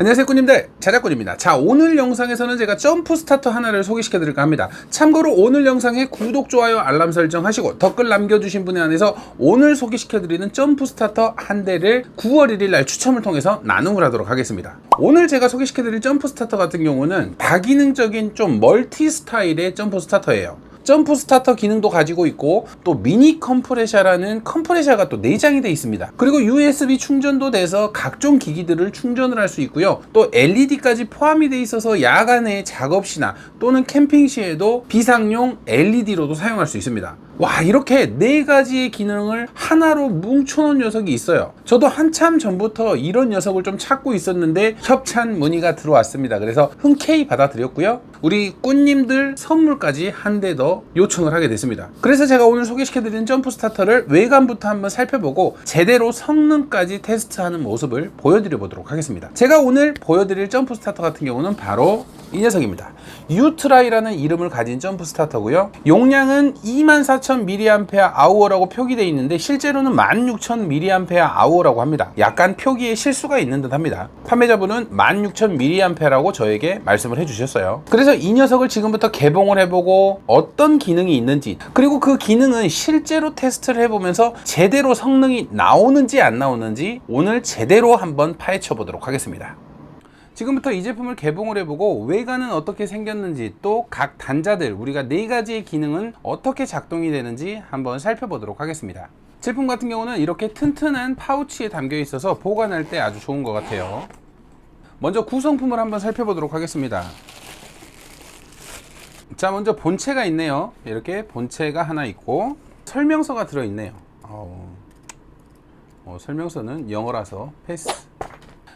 안녕하세요 꾸님들, 자작꾼입니다. 자, 오늘 영상에서는 제가 점프 스타터 하나를 소개시켜 드릴까 합니다. 참고로 오늘 영상에 구독, 좋아요, 알람 설정하시고 댓글 남겨주신 분에 한해서 오늘 소개시켜 드리는 점프 스타터 한 대를 9월 1일 날 추첨을 통해서 나눔을 하도록 하겠습니다. 오늘 제가 소개시켜 드릴 점프 스타터 같은 경우는 다기능적인 좀 멀티 스타일의 점프 스타터예요. 점프 스타터 기능도 가지고 있고 또 미니 컴프레셔라는 컴프레셔가 또 내장이 되어 있습니다. 그리고 USB 충전도 돼서 각종 기기들을 충전을 할 수 있고요. 또 LED까지 포함이 되어 있어서 야간에 작업 시나 또는 캠핑 시에도 비상용 LED로도 사용할 수 있습니다. 와, 이렇게 4가지의 기능을 하나로 뭉쳐놓은 녀석이 있어요. 저도 한참 전부터 이런 녀석을 좀 찾고 있었는데 협찬 문의가 들어왔습니다. 그래서 흔쾌히 받아들였고요. 우리 꾸님들 선물까지 한 대 더 요청을 하게 됐습니다. 그래서 제가 오늘 소개시켜드린 점프 스타터를 외관부터 한번 살펴보고 제대로 성능까지 테스트하는 모습을 보여드려 보도록 하겠습니다. 제가 오늘 보여드릴 점프 스타터 같은 경우는 바로 이 녀석입니다. 유트라이라는 이름을 가진 점프 스타터고요. 용량은 24,000mAh라고 표기되어 있는데 실제로는 16,000mAh라고 합니다. 약간 표기에 실수가 있는 듯 합니다. 판매자분은 16,000mAh라고 저에게 말씀을 해주셨어요. 그래서 이 녀석을 지금부터 개봉을 해보고 어떤 기능이 있는지, 그리고 그 기능은 실제로 테스트를 해보면서 제대로 성능이 나오는지 안 나오는지 오늘 제대로 한번 파헤쳐 보도록 하겠습니다. 지금부터 이 제품을 개봉을 해보고 외관은 어떻게 생겼는지, 또 각 단자들, 우리가 4가지의 기능은 어떻게 작동이 되는지 한번 살펴보도록 하겠습니다. 제품 같은 경우는 이렇게 튼튼한 파우치에 담겨 있어서 보관할 때 아주 좋은 것 같아요. 먼저 구성품을 한번 살펴보도록 하겠습니다. 자, 먼저 본체가 있네요. 이렇게 본체가 하나 있고 설명서가 들어있네요. 설명서는 영어라서 패스.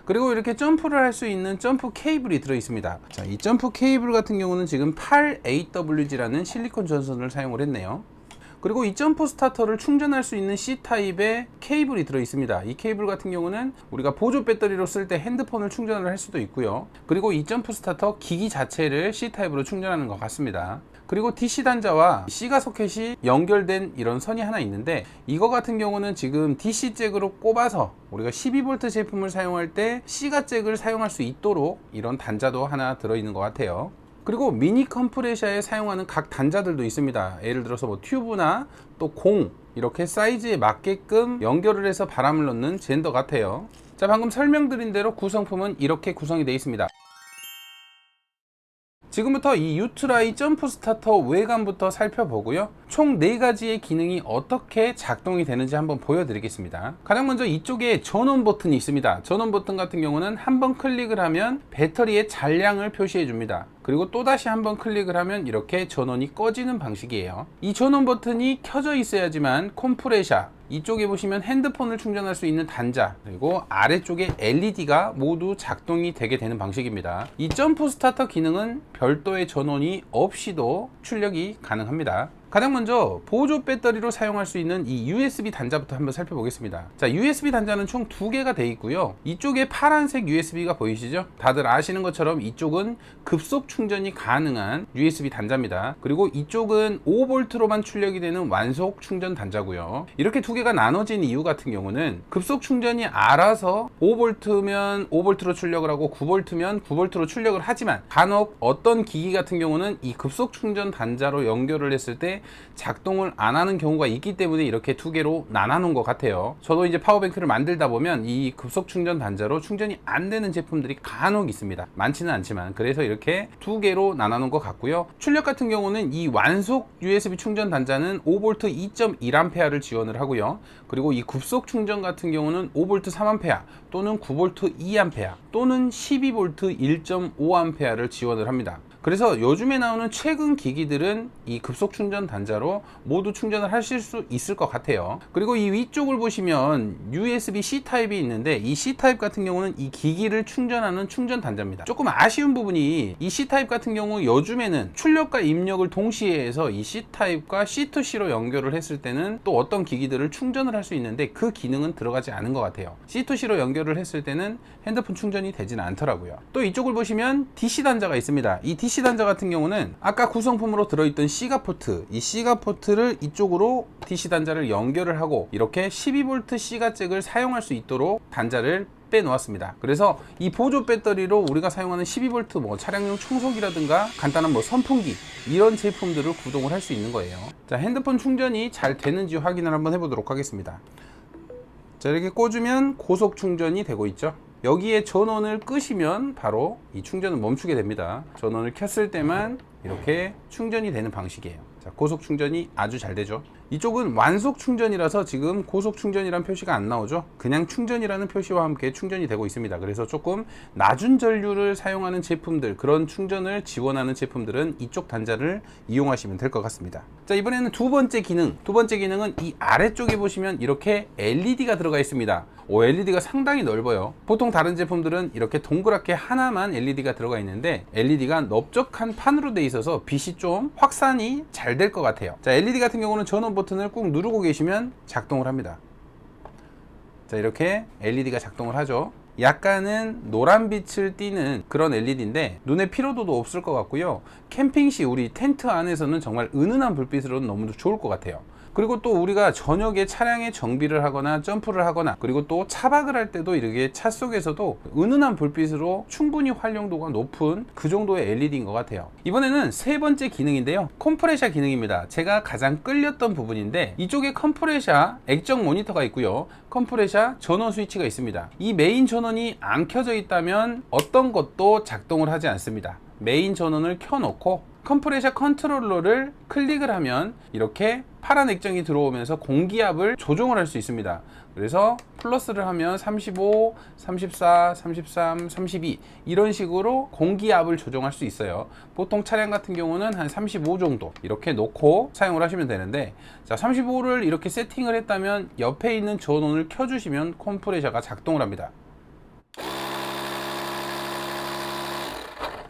그리고 이렇게 점프를 할 수 있는 점프 케이블이 들어 있습니다. 자, 이 점프 케이블 같은 경우는 지금 8AWG라는 실리콘 전선을 사용을 했네요. 그리고 이 점프 스타터를 충전할 수 있는 C타입의 케이블이 들어 있습니다. 이 케이블 같은 경우는 우리가 보조 배터리로 쓸 때 핸드폰을 충전을 할 수도 있고요. 그리고 이 점프 스타터 기기 자체를 C타입으로 충전하는 것 같습니다. 그리고 DC 단자와 C가 소켓이 연결된 이런 선이 하나 있는데, 이거 같은 경우는 지금 DC 잭으로 꼽아서 우리가 12V 제품을 사용할 때 C가 잭을 사용할 수 있도록 이런 단자도 하나 들어있는 것 같아요. 그리고 미니 컴프레셔에 사용하는 각 단자들도 있습니다. 예를 들어서 뭐 튜브나 또 공, 이렇게 사이즈에 맞게끔 연결을 해서 바람을 넣는 젠더 같아요. 자, 방금 설명드린 대로 구성품은 이렇게 구성이 되어 있습니다. 지금부터 이 유트라이 점프 스타터 외관부터 살펴보고요. 총 4가지의 기능이 어떻게 작동이 되는지 한번 보여드리겠습니다. 가장 먼저 이쪽에 전원 버튼이 있습니다. 전원 버튼 같은 경우는 한번 클릭을 하면 배터리의 잔량을 표시해 줍니다. 그리고 또다시 한번 클릭을 하면 이렇게 전원이 꺼지는 방식이에요. 이 전원 버튼이 켜져 있어야지만 컴프레셔, 이쪽에 보시면 핸드폰을 충전할 수 있는 단자, 그리고 아래쪽에 LED가 모두 작동이 되게 되는 방식입니다. 이 점프 스타터 기능은 별도의 전원이 없이도 출력이 가능합니다. 가장 먼저 보조 배터리로 사용할 수 있는 이 USB 단자부터 한번 살펴보겠습니다. 자, USB 단자는 총 2개가 되어 있고요. 이쪽에 파란색 USB가 보이시죠? 다들 아시는 것처럼 이쪽은 급속 충전이 가능한 USB 단자입니다. 그리고 이쪽은 5V로만 출력이 되는 완속 충전 단자고요. 이렇게 2개가 나눠진 이유 같은 경우는 급속 충전이 알아서 5V면 5V로 출력을 하고 9V면 9V로 출력을 하지만 간혹 어떤 기기 같은 경우는 이 급속 충전 단자로 연결을 했을 때 작동을 안 하는 경우가 있기 때문에 이렇게 2개로 나눠 놓은 것 같아요. 저도 이제 파워뱅크를 만들다 보면 이 급속 충전 단자로 충전이 안 되는 제품들이 간혹 있습니다. 많지는 않지만. 그래서 이렇게 2개로 나눠 놓은 것 같고요. 출력 같은 경우는 이 완속 USB 충전 단자는 5V 2.1A를 지원을 하고요. 그리고 이 급속 충전 같은 경우는 5V 3A 또는 9V 2A 또는 12V 1.5A를 지원을 합니다. 그래서 요즘에 나오는 최근 기기들은 이 급속 충전 단자로 모두 충전을 하실 수 있을 것 같아요. 그리고 이 위쪽을 보시면 USB-C 타입이 있는데, 이 C 타입 같은 경우는 이 기기를 충전하는 충전 단자입니다. 조금 아쉬운 부분이 이 C 타입 같은 경우 요즘에는 출력과 입력을 동시에 해서 이 C 타입과 C2C로 연결을 했을 때는 또 어떤 기기들을 충전을 할 수 있는데 그 기능은 들어가지 않은 것 같아요. C2C로 연결을 했을 때는 핸드폰 충전이 되지는 않더라고요. 또 이쪽을 보시면 DC 단자가 있습니다. 이 DC 단자 같은 경우는 아까 구성품으로 들어있던 C가 포트, 이 C가 포트를 이쪽으로 DC 단자를 연결을 하고 이렇게 12V C가 잭을 사용할 수 있도록 단자를 빼놓았습니다. 그래서 이 보조 배터리로 우리가 사용하는 12V 뭐 차량용 청소기라든가 간단한 뭐 선풍기 이런 제품들을 구동을 할 수 있는 거예요. 자, 핸드폰 충전이 잘 되는지 확인을 한번 해보도록 하겠습니다. 자, 이렇게 꽂으면 고속 충전이 되고 있죠. 여기에 전원을 끄시면 바로 이 충전을 멈추게 됩니다. 전원을 켰을 때만 이렇게 충전이 되는 방식이에요. 자, 고속 충전이 아주 잘 되죠. 이쪽은 완속 충전이라서 지금 고속 충전이라는 표시가 안 나오죠. 그냥 충전이라는 표시와 함께 충전이 되고 있습니다. 그래서 조금 낮은 전류를 사용하는 제품들, 그런 충전을 지원하는 제품들은 이쪽 단자를 이용하시면 될 것 같습니다. 자, 이번에는 두 번째 기능은 이 아래쪽에 보시면 이렇게 LED가 들어가 있습니다. LED가 상당히 넓어요. 보통 다른 제품들은 이렇게 동그랗게 하나만 LED가 들어가 있는데 LED가 넓적한 판으로 돼 있어서 빛이 좀 확산이 잘 될 것 같아요. 자, LED 같은 경우는 전원 버튼을 꾹 누르고 계시면 작동을 합니다. 자, 이렇게 LED가 작동을 하죠. 약간은 노란빛을 띠는 그런 LED인데 눈에 피로도도 없을 것 같고요. 캠핑 시 우리 텐트 안에서는 정말 은은한 불빛으로는 너무 좋을 것 같아요. 그리고 또 우리가 저녁에 차량에 정비를 하거나 점프를 하거나 그리고 또 차박을 할 때도 이렇게 차 속에서도 은은한 불빛으로 충분히 활용도가 높은 그 정도의 LED인 것 같아요. 이번에는 세 번째 기능인데요, 컴프레셔 기능입니다. 제가 가장 끌렸던 부분인데 이쪽에 컴프레셔 액정 모니터가 있고요, 컴프레셔 전원 스위치가 있습니다. 이 메인 전원이 안 켜져 있다면 어떤 것도 작동을 하지 않습니다. 메인 전원을 켜놓고 컴프레셔 컨트롤러를 클릭을 하면 이렇게 파란 액정이 들어오면서 공기압을 조정을 할 수 있습니다. 그래서 플러스를 하면 35, 34, 33, 32 이런 식으로 공기압을 조정할 수 있어요. 보통 차량 같은 경우는 한 35 정도 이렇게 놓고 사용을 하시면 되는데, 자, 35를 이렇게 세팅을 했다면 옆에 있는 전원을 켜주시면 컴프레셔가 작동을 합니다.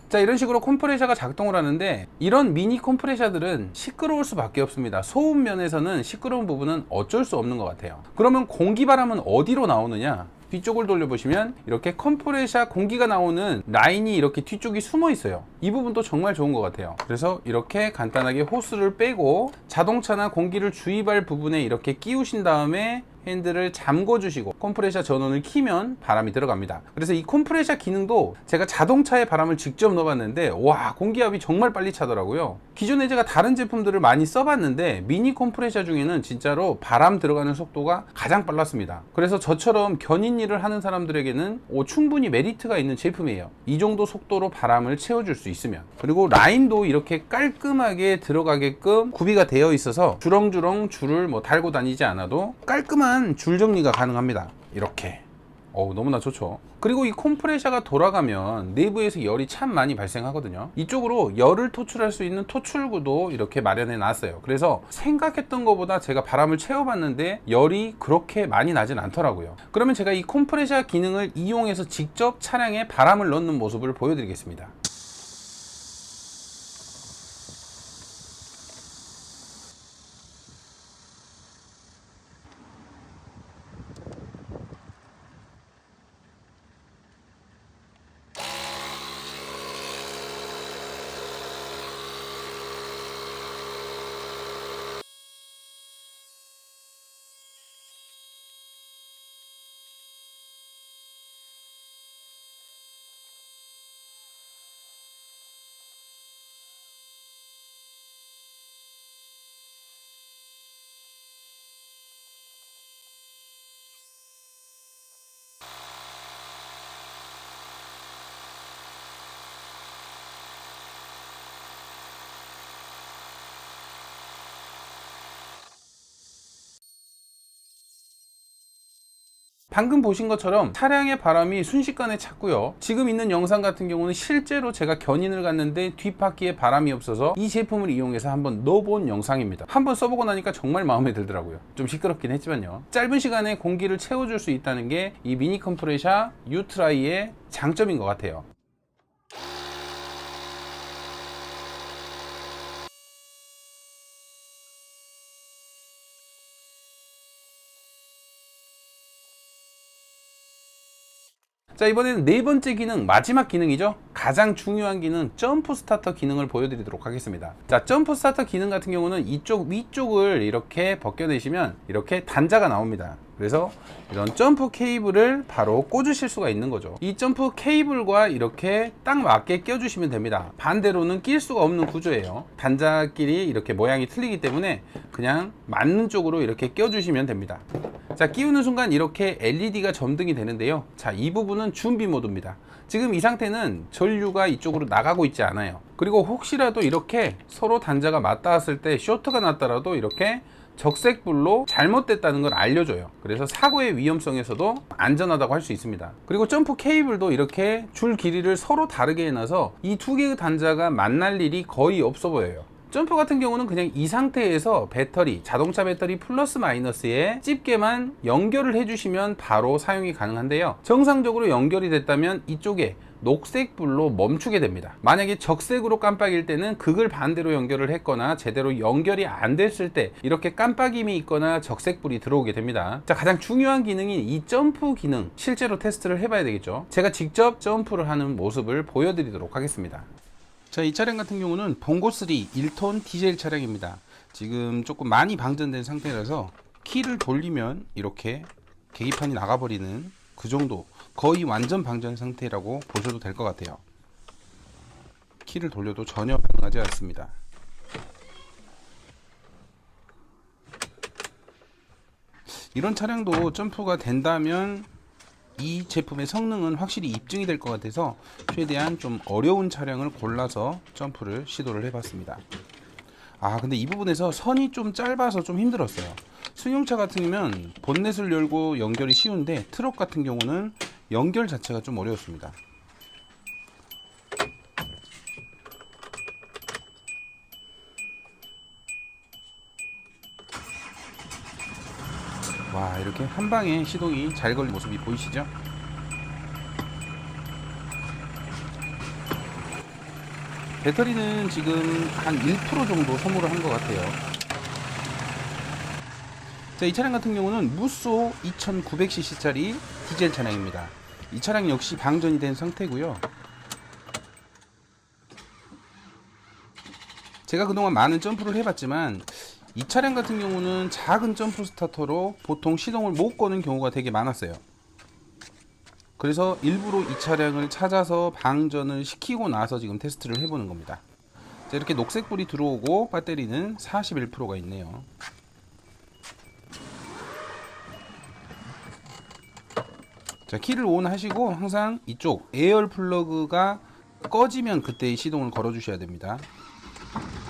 자, 이런 식으로 컴프레셔가 작동을 하는데 이런 미니 컴프레셔들은 시끄러울 수밖에 없습니다. 소음 면에서는 시끄러운 부분은 어쩔 수 없는 것 같아요. 그러면 공기바람은 어디로 나오느냐? 뒤쪽을 돌려보시면 이렇게 컴프레셔 공기가 나오는 라인이 이렇게 뒤쪽이 숨어 있어요. 이 부분도 정말 좋은 것 같아요. 그래서 이렇게 간단하게 호스를 빼고 자동차나 공기를 주입할 부분에 이렇게 끼우신 다음에 핸들을 잠궈 주시고 컴프레셔 전원을 키면 바람이 들어갑니다. 그래서 이 컴프레셔 기능도 제가 자동차에 바람을 직접 넣어봤는데 와, 공기압이 정말 빨리 차더라고요. 기존에 제가 다른 제품들을 많이 써봤는데 미니 컴프레셔 중에는 진짜로 바람 들어가는 속도가 가장 빨랐습니다. 그래서 저처럼 견인 일을 하는 사람들에게는 충분히 메리트가 있는 제품이에요. 이 정도 속도로 바람을 채워줄 수 있으면. 그리고 라인도 이렇게 깔끔하게 들어가게끔 구비가 되어 있어서 주렁주렁 줄을 뭐 달고 다니지 않아도 깔끔한 줄 정리가 가능합니다. 이렇게 너무나 좋죠. 그리고 이 컴프레셔가 돌아가면 내부에서 열이 참 많이 발생하거든요. 이쪽으로 열을 토출할 수 있는 토출구도 이렇게 마련해 놨어요. 그래서 생각했던 것보다 제가 바람을 채워봤는데 열이 그렇게 많이 나진 않더라고요. 그러면 제가 이 컴프레셔 기능을 이용해서 직접 차량에 바람을 넣는 모습을 보여드리겠습니다. 방금 보신 것처럼 차량의 바람이 순식간에 찼고요. 지금 있는 영상 같은 경우는 실제로 제가 견인을 갔는데 뒷바퀴에 바람이 없어서 이 제품을 이용해서 한번 넣어본 영상입니다. 한번 써보고 나니까 정말 마음에 들더라고요. 좀 시끄럽긴 했지만요. 짧은 시간에 공기를 채워줄 수 있다는 게 이 미니 컴프레셔 유트라이의 장점인 것 같아요. 자, 이번에는 네 번째 기능, 마지막 기능이죠. 가장 중요한 기능, 점프 스타터 기능을 보여드리도록 하겠습니다. 자, 점프 스타터 기능 같은 경우는 이쪽 위쪽을 이렇게 벗겨내시면 이렇게 단자가 나옵니다. 그래서 이런 점프 케이블을 바로 꽂으실 수가 있는 거죠. 이 점프 케이블과 이렇게 딱 맞게 껴주시면 됩니다. 반대로는 낄 수가 없는 구조예요. 단자끼리 이렇게 모양이 틀리기 때문에 그냥 맞는 쪽으로 이렇게 껴주시면 됩니다. 자, 끼우는 순간 이렇게 LED가 점등이 되는데요. 자, 이 부분은 준비 모드입니다. 지금 이 상태는 전류가 이쪽으로 나가고 있지 않아요. 그리고 혹시라도 이렇게 서로 단자가 맞닿았을 때 쇼트가 났더라도 이렇게 적색불로 잘못됐다는 걸 알려줘요. 그래서 사고의 위험성에서도 안전하다고 할 수 있습니다. 그리고 점프 케이블도 이렇게 줄 길이를 서로 다르게 해놔서 이 두 개의 단자가 만날 일이 거의 없어 보여요. 점프 같은 경우는 그냥 이 상태에서 배터리, 자동차 배터리 플러스 마이너스에 집게만 연결을 해주시면 바로 사용이 가능한데요. 정상적으로 연결이 됐다면 이쪽에 녹색 불로 멈추게 됩니다. 만약에 적색으로 깜빡일 때는 극을 반대로 연결을 했거나 제대로 연결이 안 됐을 때 이렇게 깜빡임이 있거나 적색 불이 들어오게 됩니다. 자, 가장 중요한 기능인 이 점프 기능 실제로 테스트를 해봐야 되겠죠. 제가 직접 점프를 하는 모습을 보여드리도록 하겠습니다. 자, 이 차량 같은 경우는 봉고3 1톤 디젤 차량입니다. 지금 조금 많이 방전된 상태라서 키를 돌리면 이렇게 계기판이 나가버리는 그 정도, 거의 완전 방전 상태라고 보셔도 될 것 같아요. 키를 돌려도 전혀 반응하지 않습니다. 이런 차량도 점프가 된다면 이 제품의 성능은 확실히 입증이 될 것 같아서 최대한 좀 어려운 차량을 골라서 점프를 시도를 해봤습니다. 근데 이 부분에서 선이 좀 짧아서 좀 힘들었어요. 승용차 같으면 본넷을 열고 연결이 쉬운데 트럭 같은 경우는 연결 자체가 좀 어려웠습니다. 와, 이렇게 한 방에 시동이 잘 걸린 모습이 보이시죠? 배터리는 지금 한 1% 정도 소모를 한 것 같아요. 자, 이 차량 같은 경우는 무쏘 2900cc짜리 디젤 차량입니다. 이 차량 역시 방전이 된 상태고요. 제가 그동안 많은 점프를 해봤지만 이 차량 같은 경우는 작은 점프 스타터로 보통 시동을 못 거는 경우가 되게 많았어요. 그래서 일부러 이 차량을 찾아서 방전을 시키고 나서 지금 테스트를 해보는 겁니다. 자, 이렇게 녹색불이 들어오고 배터리는 41%가 있네요. 자, 키를 ON 하시고 항상 이쪽 에어 플러그가 꺼지면 그때 시동을 걸어 주셔야 됩니다.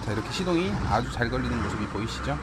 자, 이렇게 시동이 아주 잘 걸리는 모습이 보이시죠?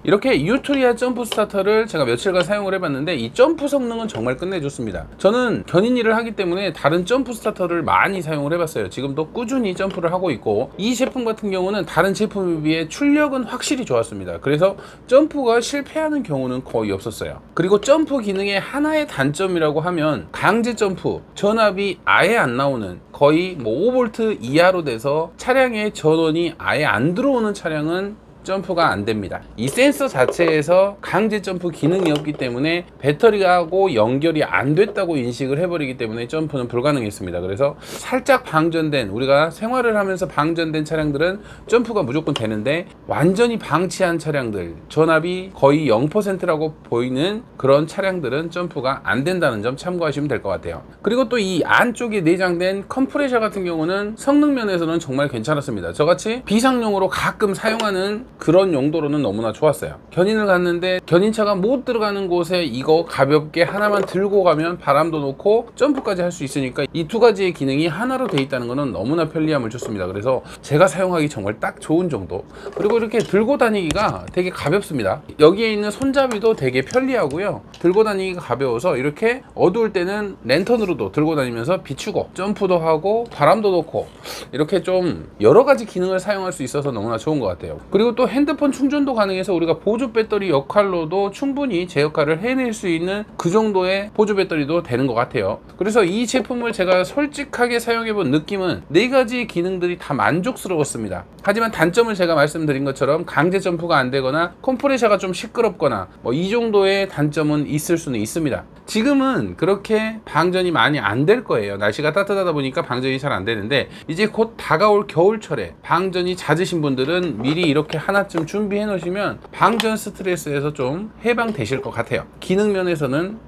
이렇게 유토리아 점프 스타터를 제가 며칠간 사용을 해봤는데 이 점프 성능은 정말 끝내줬습니다. 저는 견인 일을 하기 때문에 다른 점프 스타터를 많이 사용을 해봤어요. 지금도 꾸준히 점프를 하고 있고 이 제품 같은 경우는 다른 제품에 비해 출력은 확실히 좋았습니다. 그래서 점프가 실패하는 경우는 거의 없었어요. 그리고 점프 기능의 하나의 단점이라고 하면 강제 점프, 전압이 아예 안 나오는, 거의 5V 이하로 돼서 차량의 전원이 아예 안 들어오는 차량은 점프가 안 됩니다. 이 센서 자체에서 강제 점프 기능이 없기 때문에 배터리하고 연결이 안 됐다고 인식을 해버리기 때문에 점프는 불가능했습니다. 그래서 살짝 방전된, 우리가 생활을 하면서 방전된 차량들은 점프가 무조건 되는데 완전히 방치한 차량들, 전압이 거의 0%라고 보이는 그런 차량들은 점프가 안 된다는 점 참고하시면 될 것 같아요. 그리고 또 이 안쪽에 내장된 컴프레셔 같은 경우는 성능 면에서는 정말 괜찮았습니다. 저같이 비상용으로 가끔 사용하는 그런 용도로는 너무나 좋았어요. 견인을 갔는데 견인차가 못 들어가는 곳에 이거 가볍게 하나만 들고 가면 바람도 놓고 점프까지 할 수 있으니까 이 두 가지의 기능이 하나로 돼 있다는 것은 너무나 편리함을 줬습니다. 그래서 제가 사용하기 정말 딱 좋은 정도. 그리고 이렇게 들고 다니기가 되게 가볍습니다. 여기에 있는 손잡이도 되게 편리하고요. 들고 다니기가 가벼워서 이렇게 어두울 때는 랜턴으로도 들고 다니면서 비추고 점프도 하고 바람도 놓고 이렇게 좀 여러 가지 기능을 사용할 수 있어서 너무나 좋은 것 같아요. 그리고 또 핸드폰 충전도 가능해서 우리가 보조 배터리 역할로도 충분히 제 역할을 해낼 수 있는 그 정도의 보조 배터리도 되는 것 같아요. 그래서 이 제품을 제가 솔직하게 사용해본 느낌은 4가지 기능들이 다 만족스러웠습니다. 하지만 단점을 제가 말씀드린 것처럼 강제 점프가 안 되거나 컴프레셔가 좀 시끄럽거나 이 정도의 단점은 있을 수는 있습니다. 지금은 그렇게 방전이 많이 안 될 거예요. 날씨가 따뜻하다 보니까 방전이 잘 안 되는데 이제 곧 다가올 겨울철에 방전이 잦으신 분들은 미리 이렇게 하나 하나쯤 준비해 놓으시면 방전 스트레스에서 좀 해방되실 것 같아요. 기능 면에서는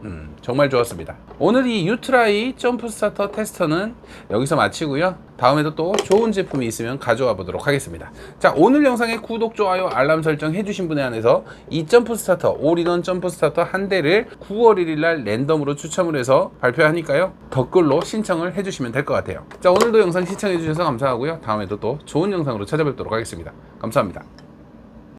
정말 좋았습니다. 오늘 이 유트라이 점프 스타터 테스터는 여기서 마치고요. 다음에도 또 좋은 제품이 있으면 가져와 보도록 하겠습니다. 자, 오늘 영상에 구독, 좋아요, 알람 설정 해주신 분에 한해서 이 점프 스타터, 올인원 점프 스타터 한 대를 9월 1일 날 랜덤으로 추첨을 해서 발표하니까요. 댓글로 신청을 해주시면 될 것 같아요. 자, 오늘도 영상 시청해 주셔서 감사하고요. 다음에도 또 좋은 영상으로 찾아뵙도록 하겠습니다. 감사합니다.